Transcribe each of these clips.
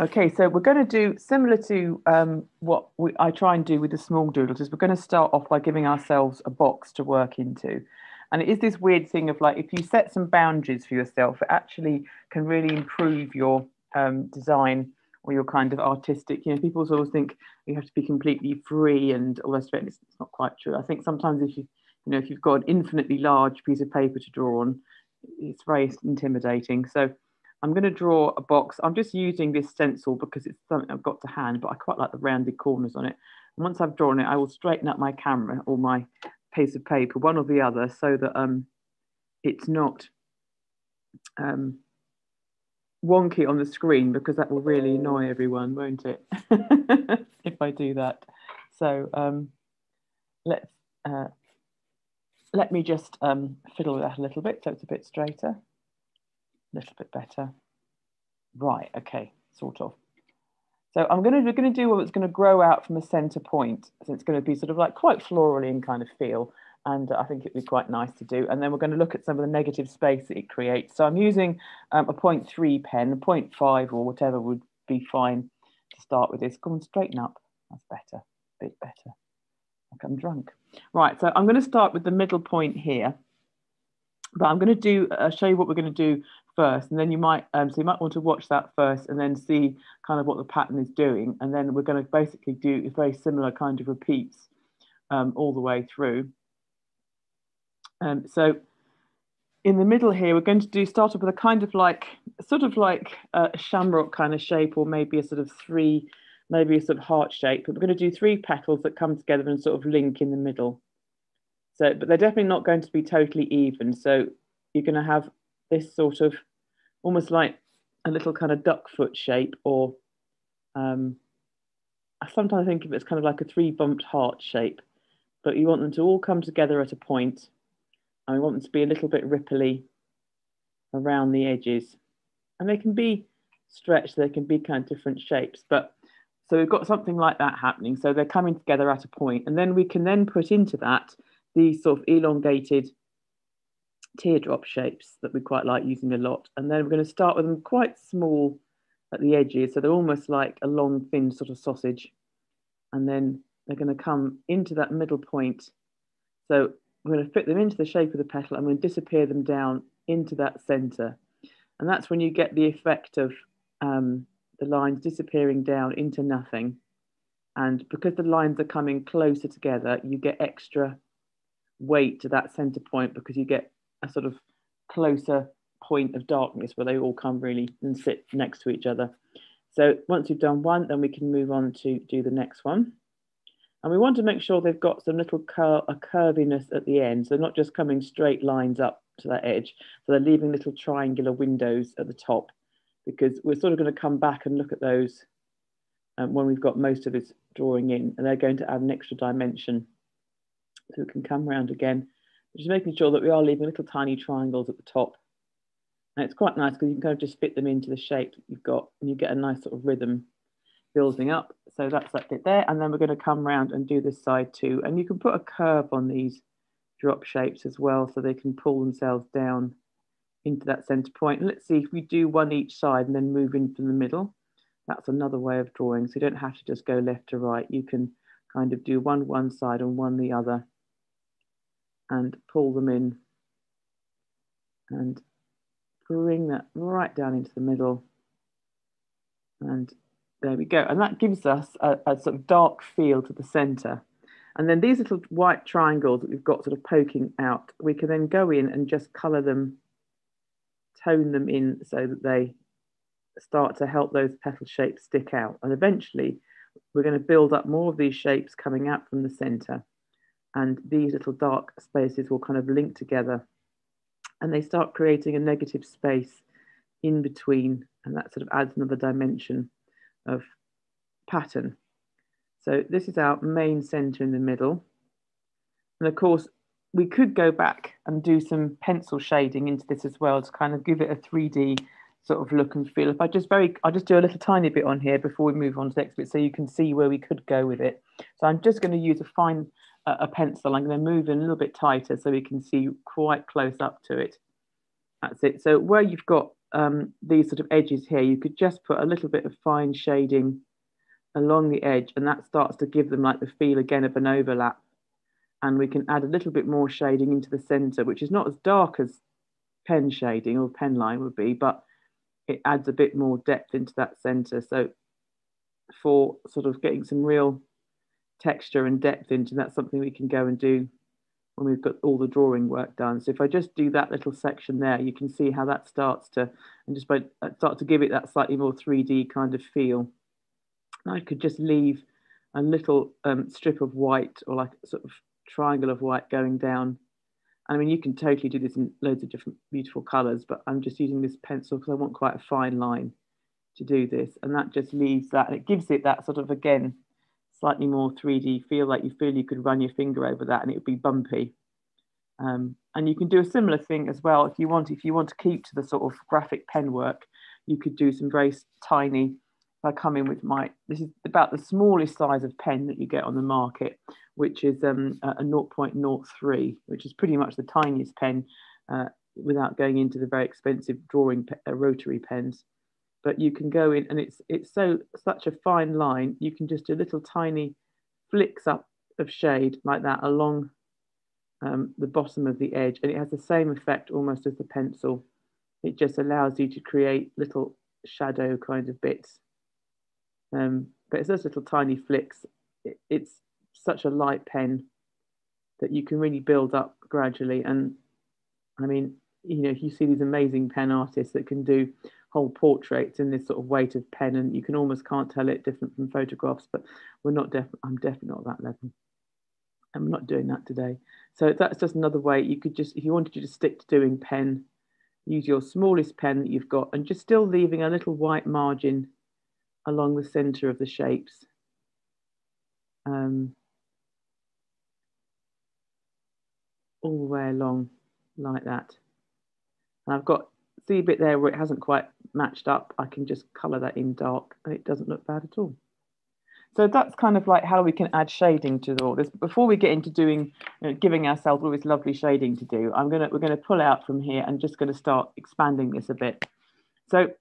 Okay, so we're going to do similar to what I try and do with the small doodles is we're going to start off by giving ourselves a box to work into. And it is this weird thing of like, if you set some boundaries for yourself, it actually can really improve your design or your kind of artistic. You know, people always think you have to be completely free and all that stuff. It's not quite true. I think sometimes if you've got an infinitely large piece of paper to draw on, it's very intimidating. So I'm going to draw a box. I'm just using this stencil because it's something I've got to hand, but I quite like the rounded corners on it. And once I've drawn it, I will straighten up my camera or my piece of paper, one or the other, so that it's not um, wonky on the screen because that will really annoy everyone, won't it? If I do that. So let's let me just fiddle with that a little bit so it's a bit straighter, a little bit better. Right, okay, sort of. So we're going to do what's going to grow out from a center point. So it's going to be sort of like quite florally in kind of feel. And I think it'd be quite nice to do. And then we're going to look at some of the negative space that it creates. So I'm using a 0.3 pen, a 0.5 or whatever would be fine to start with this. Come on, straighten up. That's better, a bit better. Like I'm drunk. Right, so I'm going to start with the middle point here. But I'm going to show you what we're going to do first, and then you might want to watch that first, and then see kind of what the pattern is doing, and then we're going to basically do a very similar kind of repeats all the way through. So in the middle here, we're going to start off with a kind of like a shamrock kind of shape, or maybe a sort of maybe a sort of heart shape. But we're going to do 3 petals that come together and sort of link in the middle. So, but they're definitely not going to be totally even. So you're going to have this sort of almost like a little kind of duck foot shape, or I sometimes think of it as kind of like a 3-bumped heart shape. But you want them to all come together at a point, and we want them to be a little bit ripply around the edges. And they can be stretched, they can be kind of different shapes. But so we've got something like that happening. So they're coming together at a point, and then we can then put into that these sort of elongated teardrop shapes that we quite like using a lot. And then we're going to start with them quite small at the edges. So they're almost like a long, thin sort of sausage. And then they're going to come into that middle point. So we're going to fit them into the shape of the petal and we're going to disappear them down into that center. And that's when you get the effect of the lines disappearing down into nothing. And because the lines are coming closer together, you get extra weight to that center point because you get a sort of closer point of darkness where they all come really and sit next to each other. So once you've done one, then we can move on to do the next one. And we want to make sure they've got some little curviness at the end. So not just coming straight lines up to that edge. So they're leaving little triangular windows at the top, because we're sort of going to come back and look at those when we've got most of this drawing in, and they're going to add an extra dimension. So we can come around again, just making sure that we are leaving little tiny triangles at the top. And it's quite nice because you can kind of just fit them into the shape that you've got, and you get a nice sort of rhythm building up. So that's that bit there. And then we're going to come around and do this side too. And you can put a curve on these drop shapes as well, so they can pull themselves down into that center point. And let's see if we do one each side and then move in from the middle. That's another way of drawing. So you don't have to just go left to right. You can kind of do one side and one the other and pull them in and bring that right down into the middle. And there we go. And that gives us a sort of dark feel to the center. And then these little white triangles that we've got sort of poking out, we can then go in and just color them, tone them in so that they start to help those petal shapes stick out. And eventually we're going to build up more of these shapes coming out from the center. And these little dark spaces will kind of link together and they start creating a negative space in between. And that sort of adds another dimension of pattern. So this is our main center in the middle. And of course, we could go back and do some pencil shading into this as well to kind of give it a 3D sort of look and feel. If I'll just do a little tiny bit on here before we move on to the next bit so you can see where we could go with it. So I'm just going to use a pencil. I'm going to move in a little bit tighter so we can see quite close up to it. That's it. So where you've got these sort of edges here, you could just put a little bit of fine shading along the edge, and that starts to give them like the feel again of an overlap. And we can add a little bit more shading into the center, which is not as dark as pen shading or pen line would be, but it adds a bit more depth into that center. So for sort of getting some real texture and depth into, that's something we can go and do when we've got all the drawing work done. So if I just do that little section there, you can see how that starts to, and just by start to give it that slightly more 3D kind of feel. I could just leave a little strip of white, or like a sort of triangle of white going down. I mean, you can totally do this in loads of different beautiful colors, but I'm just using this pencil because I want quite a fine line to do this. And that just leaves that, and it gives it that sort of, again, slightly more 3D feel, like you feel you could run your finger over that and it would be bumpy. And you can do a similar thing as well if you want to keep to the sort of graphic pen work. You could do some very tiny, I come in with this is about the smallest size of pen that you get on the market, which is a 0.03, which is pretty much the tiniest pen without going into the very expensive drawing rotary pens. But you can go in, and it's such a fine line. You can just do little tiny flicks up of shade like that along the bottom of the edge, and it has the same effect almost as the pencil. It just allows you to create little shadow kind of bits. But it's those little tiny flicks. It's such a light pen that you can really build up gradually. And I mean, you know, you see these amazing pen artists that can do whole portraits in this sort of weight of pen, and you can almost can't tell it different from photographs, but I'm definitely not at that level. I'm not doing that today. So that's just another way you could just, if you wanted to just stick to doing pen, use your smallest pen that you've got and just still leaving a little white margin along the center of the shapes. All the way along like that. And I've got, see a bit there where it hasn't quite matched up. I can just color that in dark and it doesn't look bad at all. So that's kind of like how we can add shading to all this. Before we get into doing, giving ourselves all this lovely shading to do, we're gonna pull out from here and just gonna start expanding this a bit. So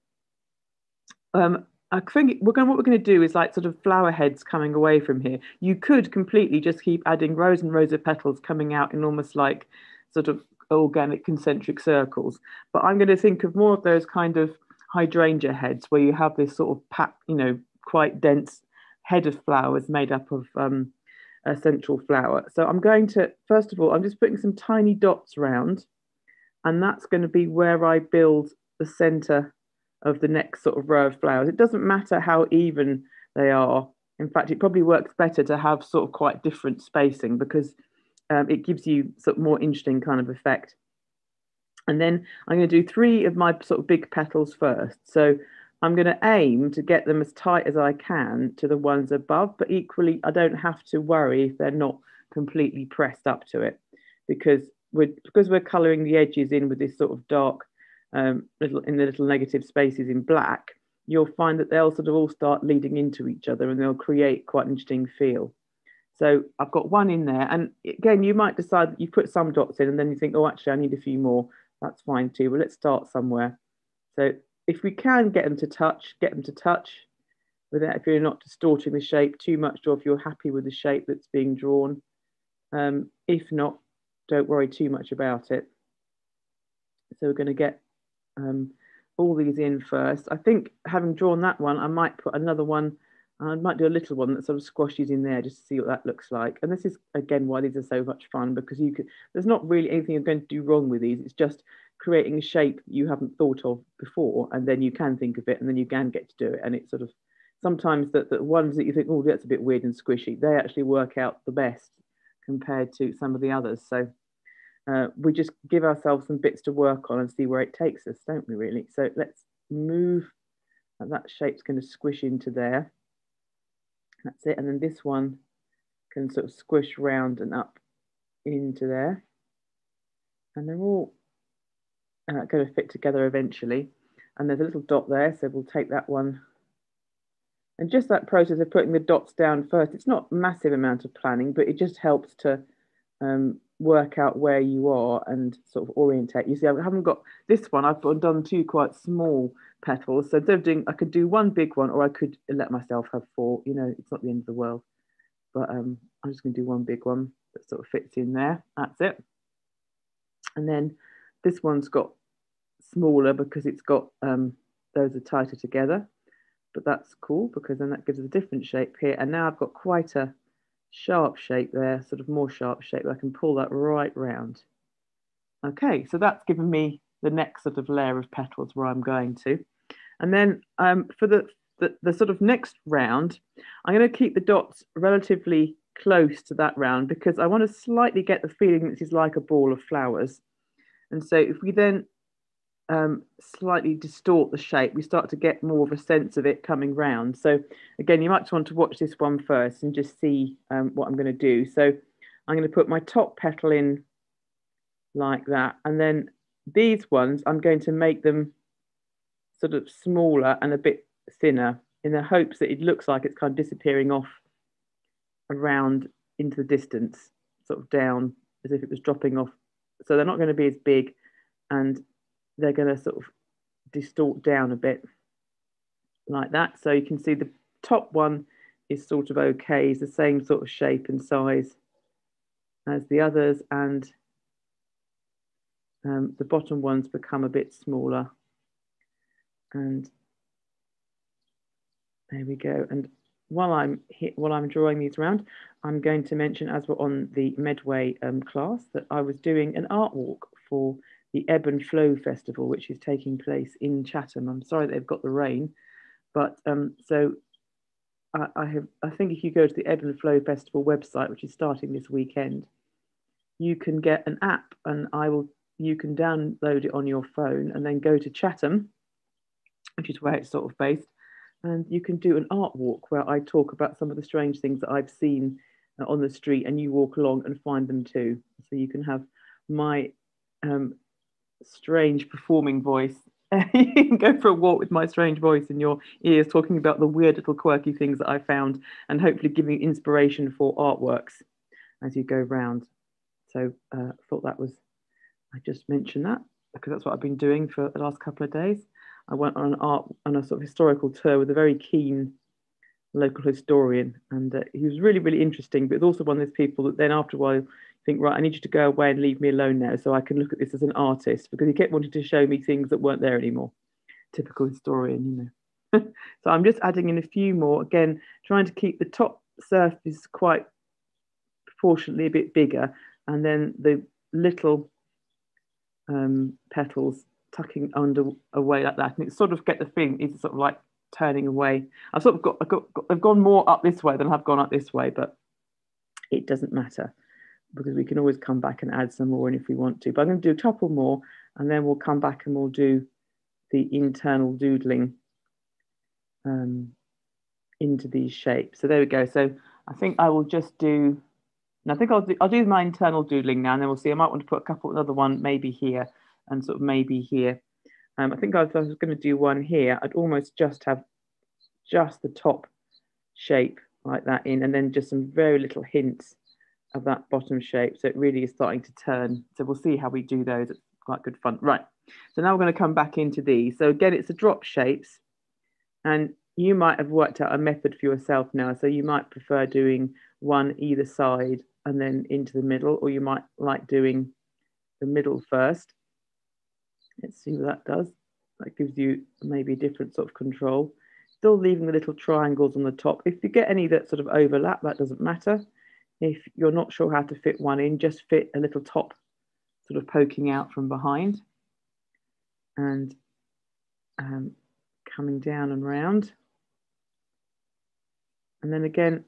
I think what we're going to do is like sort of flower heads coming away from here. You could completely just keep adding rows and rows of petals coming out in almost like sort of organic concentric circles. But I'm going to think of more of those kind of hydrangea heads where you have this sort of packed, quite dense head of flowers made up of a central flower. So I'm going to, first of all, I'm just putting some tiny dots around, and that's going to be where I build the center of the next sort of row of flowers. It doesn't matter how even they are. In fact, it probably works better to have sort of quite different spacing because it gives you sort of more interesting kind of effect. And then I'm going to do 3 of my sort of big petals first. So I'm going to aim to get them as tight as I can to the ones above, but equally I don't have to worry if they're not completely pressed up to it because we're colouring the edges in with this sort of dark little negative spaces in black, you'll find that they'll sort of all start leading into each other and they'll create quite an interesting feel. So I've got one in there, and again, you might decide that you put some dots in and then you think, oh, actually, I need a few more. That's fine too, but let's start somewhere. So if we can get them to touch without, if you're not distorting the shape too much, or if you're happy with the shape that's being drawn. If not, don't worry too much about it. So we're going to get all these in first. I think having drawn that one, I might put another one. I might do a little one that sort of squashes in there just to see what that looks like. And this is again why these are so much fun, because there's not really anything you're going to do wrong with these. It's just creating a shape you haven't thought of before, and then you can think of it, and then you can get to do it. And it's sort of sometimes the ones that you think, oh, that's a bit weird and squishy, they actually work out the best compared to some of the others. So we just give ourselves some bits to work on and see where it takes us, don't we, really? So let's move, and that shape's going to squish into there. That's it. And then this one can sort of squish round and up into there. And they're all going to fit together eventually. And there's a little dot there, so we'll take that one. And just that process of putting the dots down first, it's not a massive amount of planning, but it just helps to work out where you are and sort of orientate. You see, I haven't got this one. I've done two quite small petals. So instead of doing, I could do one big one, or I could let myself have four. You know, it's not the end of the world. But I'm just going to do one big one that sort of fits in there. That's it. And then this one's got smaller because it's got those are tighter together. But that's cool because then that gives us a different shape here. And now I've got quite a sharp shape there, sort of more sharp shape. I can pull that right round. Okay, so that's given me the next sort of layer of petals where I'm going to. And then for the sort of next round, I'm going to keep the dots relatively close to that round because I want to slightly get the feeling this is like a ball of flowers. And so if we then slightly distort the shape, we start to get more of a sense of it coming round. So again, you might want to watch this one first and just see what I'm going to do. So I'm going to put my top petal in like that. And then these ones, I'm going to make them sort of smaller and a bit thinner in the hopes that it looks like it's kind of disappearing off around into the distance, sort of down as if it was dropping off. So they're not going to be as big and they're going to sort of distort down a bit like that. So you can see the top one is sort of okay, it's the same sort of shape and size as the others, and the bottom ones become a bit smaller. And there we go. And while I'm drawing these around, I'm going to mention, as we're on the Medway class, that I was doing an art walk for the Ebb and Flow Festival, which is taking place in Chatham. I'm sorry they've got the rain, but so I think if you go to the Ebb and Flow Festival website, which is starting this weekend, you can get an app, and you can download it on your phone and then go to Chatham, which is where it's sort of based, and you can do an art walk where I talk about some of the strange things that I've seen on the street, and you walk along and find them too. So you can have my strange performing voice. You can go for a walk with my strange voice in your ears, talking about the weird little quirky things that I found, and hopefully giving inspiration for artworks as you go round. So I thought I just mentioned that because that's what I've been doing for the last couple of days. I went on a sort of historical tour with a very keen local historian, and he was really, really interesting, but also one of those people that then after a while think, right, I need you to go away and leave me alone now so I can look at this as an artist, because he kept wanting to show me things that weren't there anymore. Typical historian, you know. So I'm just adding in a few more, again, trying to keep the top surface quite proportionately a bit bigger, and then the little petals tucking under away like that, and it sort of get the thing is sort of like turning away. I've sort of I've gone more up this way than I've gone up this way, but it doesn't matter because we can always come back and add some more in if we want to. But I'm going to do a couple more, and then we'll come back and we'll do the internal doodling into these shapes. So there we go. So I think I will just do. And I think I'll do my internal doodling now, and then we'll see. I might want to put a couple, another one maybe here, and sort of maybe here. I think if I was going to do one here, I'd almost just have just the top shape like that in, and then just some very little hints of that bottom shape. So it really is starting to turn. So we'll see how we do those. It's quite good fun. Right. So now we're going to come back into these. So again, it's the drop shapes, and you might have worked out a method for yourself now. So you might prefer doing one either side and then into the middle, or you might like doing the middle first. Let's see what that does. That gives you maybe a different sort of control. Still leaving the little triangles on the top. If you get any that sort of overlap, that doesn't matter. If you're not sure how to fit one in, just fit a little top sort of poking out from behind. And coming down and round. And then again,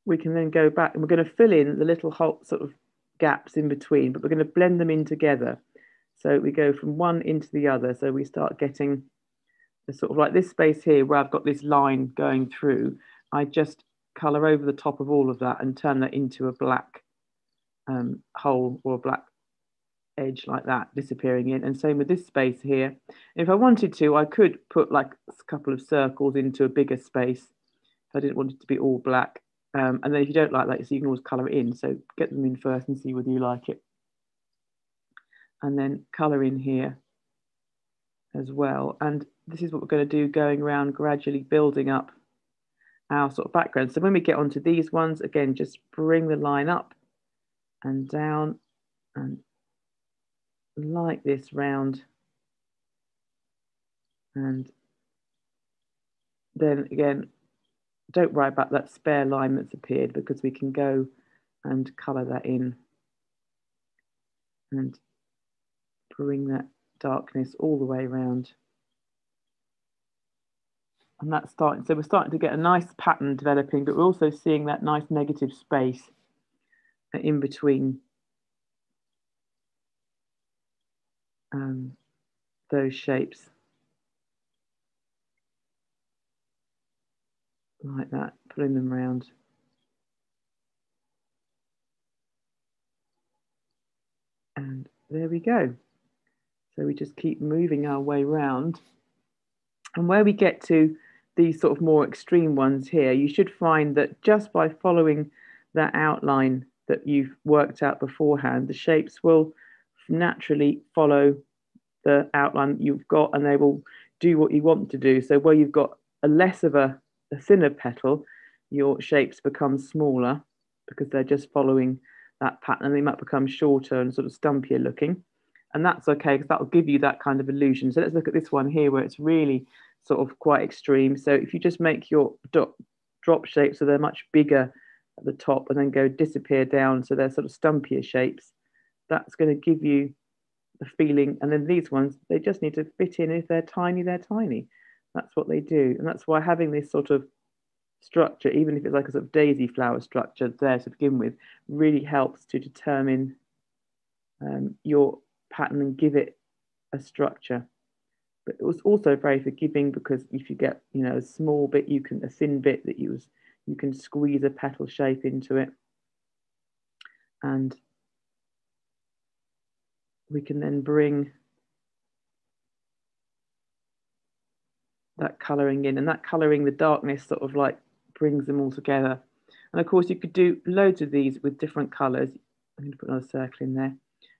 we can then go back and we're going to fill in the little sort of gaps in between, but we're going to blend them in together. So we go from one into the other. So we start getting the sort of like this space here where I've got this line going through. I just colour over the top of all of that and turn that into a black hole or a black edge like that, disappearing in. And same with this space here. If I wanted to, I could put like a couple of circles into a bigger space if I didn't want it to be all black. And then if you don't like that, so you can always colour it in. So get them in first and see whether you like it. And then colour in here as well. And this is what we're going to do, going around gradually building up our sort of background. So when we get onto these ones, again, just bring the line up and down and like this round. And then again, don't worry about that spare line that's appeared, because we can go and colour that in and bring that darkness all the way around. And that's starting, so we're starting to get a nice pattern developing, but we're also seeing that nice negative space in between those shapes. Like that, pulling them around. And there we go. So we just keep moving our way around. And where we get to these sort of more extreme ones here, you should find that just by following that outline that you've worked out beforehand, the shapes will naturally follow the outline you've got, and they will do what you want to do. So where you've got a less of a thinner petal, your shapes become smaller because they're just following that pattern. They might become shorter and sort of stumpier looking. And that's okay, because that will give you that kind of illusion. So let's look at this one here where it's really sort of quite extreme. So if you just make your drop shapes so they're much bigger at the top and then go disappear down, so they're sort of stumpier shapes, that's going to give you the feeling. And then these ones, they just need to fit in. If they're tiny, they're tiny. That's what they do. And that's why having this sort of structure, even if it's like a sort of daisy flower structure there to begin with, really helps to determine your pattern and give it a structure. But it was also very forgiving, because if you get, you know, a small bit, a thin bit that you can squeeze a petal shape into it, and we can then bring that colouring in, and that colouring, the darkness sort of like brings them all together. And of course you could do loads of these with different colours. I'm going to put another circle in there.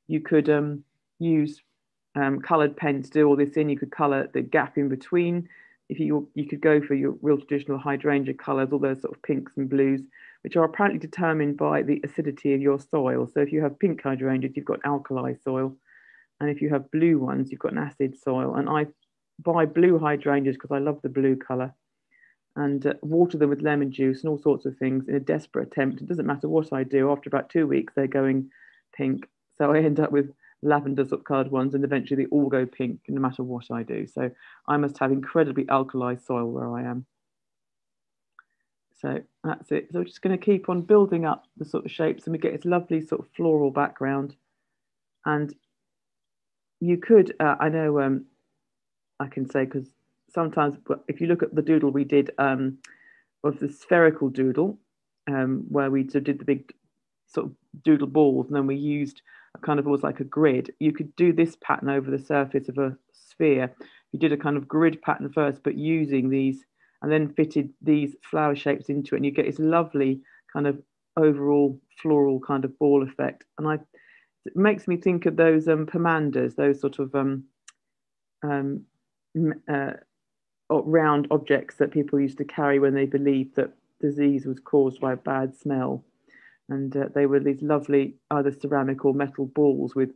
You could use coloured pen to do all this in. You could colour the gap in between. If you could go for your real traditional hydrangea colours, all those sort of pinks and blues, which are apparently determined by the acidity of your soil. So if you have pink hydrangeas, you've got alkali soil, and if you have blue ones, you've got an acid soil. And I buy blue hydrangeas because I love the blue colour, and water them with lemon juice and all sorts of things in a desperate attempt. It doesn't matter what I do. After about 2 weeks, they're going pink. So I end up with lavender sort of coloured ones, and eventually they all go pink no matter what I do. So I must have incredibly alkali soil where I am. So that's it. So we're just going to keep on building up the sort of shapes, and we get this lovely sort of floral background. And you could, I know I can say, because sometimes if you look at the doodle we did of the spherical doodle, where we sort of did the big sort of doodle balls, and then we used a kind of almost like a grid. You could do this pattern over the surface of a sphere. You did a kind of grid pattern first, but using these, and then fitted these flower shapes into it, and you get this lovely kind of overall floral kind of ball effect. And it makes me think of those pomanders, those sort of round objects that people used to carry when they believed that disease was caused by a bad smell. And they were these lovely either ceramic or metal balls that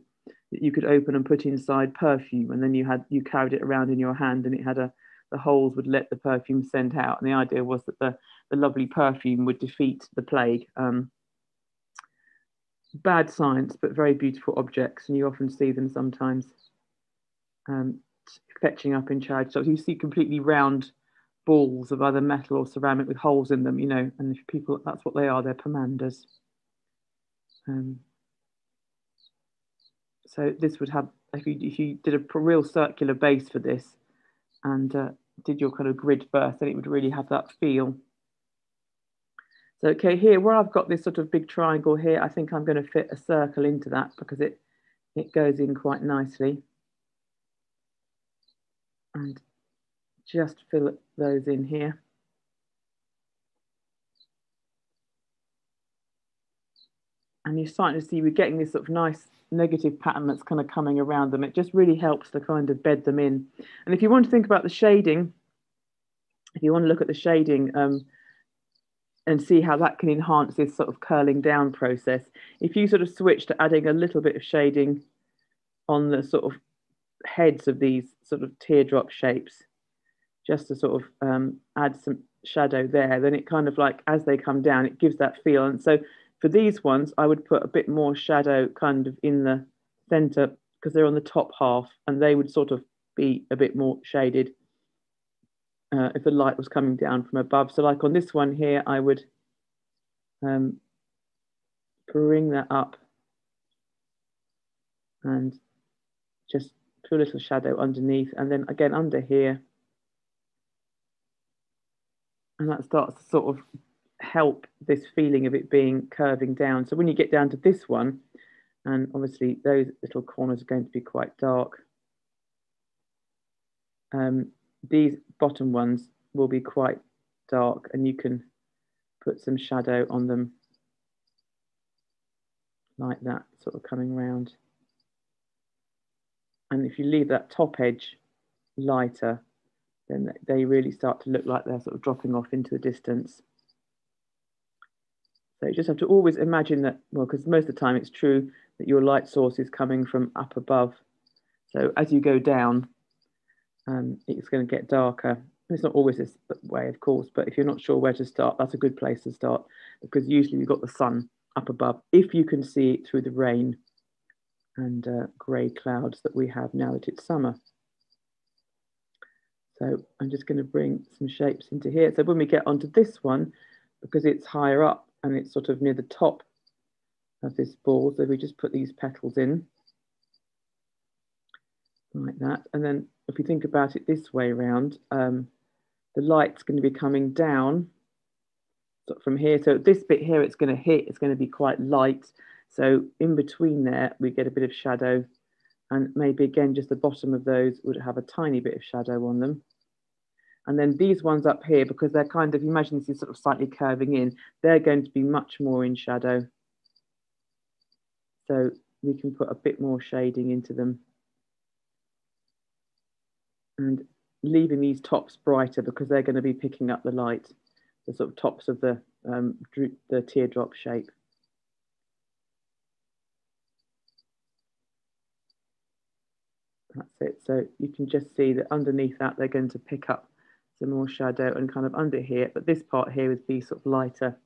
you could open and put inside perfume, and then you carried it around in your hand, and it had the holes would let the perfume scent out, and the idea was that the lovely perfume would defeat the plague. Bad science, but very beautiful objects, and you often see them sometimes fetching up in charity shops. You see completely round balls of either metal or ceramic with holes in them, you know, and if people, that's what they are, they're pomanders. So this would have, if you did a real circular base for this and did your kind of grid first, then it would really have that feel. So, okay, here where I've got this sort of big triangle here, I think I'm going to fit a circle into that because it goes in quite nicely. And just fill those in here. And you're starting to see we're getting this sort of nice negative pattern that's kind of coming around them. It just really helps to kind of bed them in. And if you want to think about the shading, if you want to look at the shading and see how that can enhance this sort of curling down process, if you sort of switch to adding a little bit of shading on the sort of heads of these sort of teardrop shapes, just to sort of add some shadow there, then it kind of like, as they come down, it gives that feel. And so for these ones, I would put a bit more shadow kind of in the center because they're on the top half and they would sort of be a bit more shaded if the light was coming down from above. So like on this one here, I would bring that up and just put a little shadow underneath, and then again under here, and that starts to sort of help this feeling of it being curving down. So when you get down to this one, and obviously those little corners are going to be quite dark, these bottom ones will be quite dark, and you can put some shadow on them like that, sort of coming round. And if you leave that top edge lighter, then they really start to look like they're sort of dropping off into the distance. So you just have to always imagine that, well, because most of the time it's true that your light source is coming from up above. So as you go down, it's going to get darker. It's not always this way, of course, but if you're not sure where to start, that's a good place to start, because usually you've got the sun up above, if you can see it through the rain and grey clouds that we have now that it's summer. So I'm just going to bring some shapes into here. So when we get onto this one, because it's higher up and it's sort of near the top of this ball, so we just put these petals in like that. And then if we think about it this way around, the light's going to be coming down from here. So this bit here, it's going to hit, it's going to be quite light. So in between there, we get a bit of shadow, and maybe again, just the bottom of those would have a tiny bit of shadow on them. And then these ones up here, because they're kind of, imagine this is sort of slightly curving in, they're going to be much more in shadow. So we can put a bit more shading into them. And leaving these tops brighter because they're going to be picking up the light, the sort of tops of the teardrop shape. That's it. So you can just see that underneath that, they're going to pick up some more shadow and kind of under here. But this part here would be sort of lighter.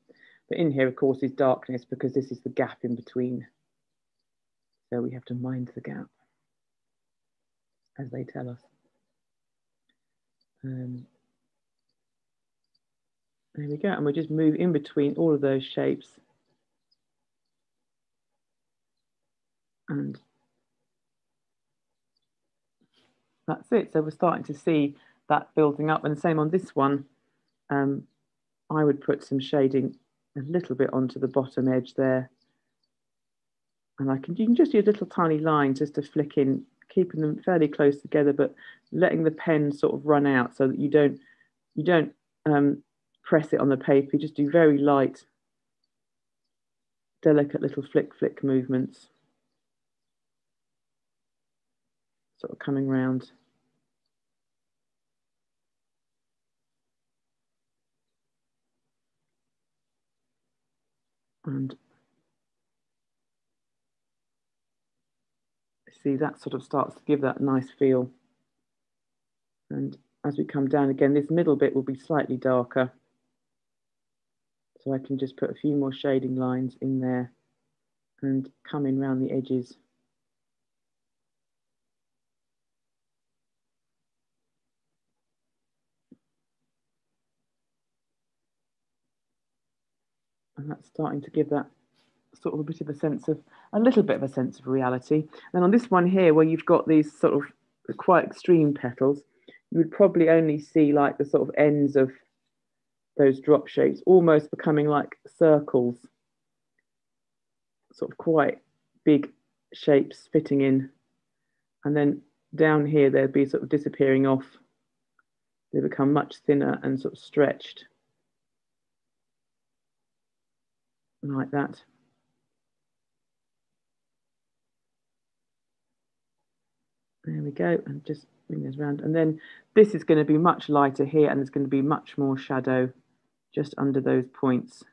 But in here, of course, is darkness because this is the gap in between. So we have to mind the gap, as they tell us. There we go. And we just move in between all of those shapes. And that's it. So we're starting to see that building up. And the same on this one. I would put some shading a little bit onto the bottom edge there. And you can just use little tiny lines just to flick in, keeping them fairly close together, but letting the pen sort of run out so that you don't press it on the paper. You just do very light, delicate little flick movements, sort of coming round. And see, that sort of starts to give that nice feel. And as we come down again, this middle bit will be slightly darker. So I can just put a few more shading lines in there and come in around the edges. And that's starting to give that sort of a little bit of a sense of reality. And on this one here, where you've got these sort of quite extreme petals, you would probably only see like the sort of ends of those drop shapes almost becoming like circles, sort of quite big shapes fitting in. And then down here, they'd be sort of disappearing off. They become much thinner and sort of stretched like that. There we go, and just bring this around. And then this is going to be much lighter here, and there's going to be much more shadow just under those points.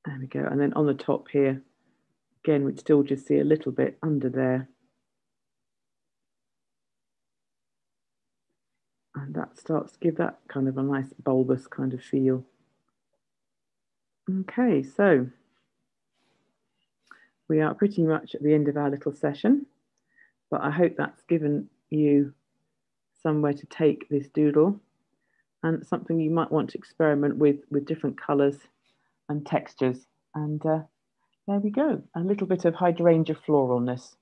There we go. And then on the top here, again, we'd still just see a little bit under there. And that starts to give that kind of a nice bulbous kind of feel. Okay, so we are pretty much at the end of our little session, but I hope that's given you somewhere to take this doodle and something you might want to experiment with different colours and textures. And there we go, a little bit of hydrangea floralness.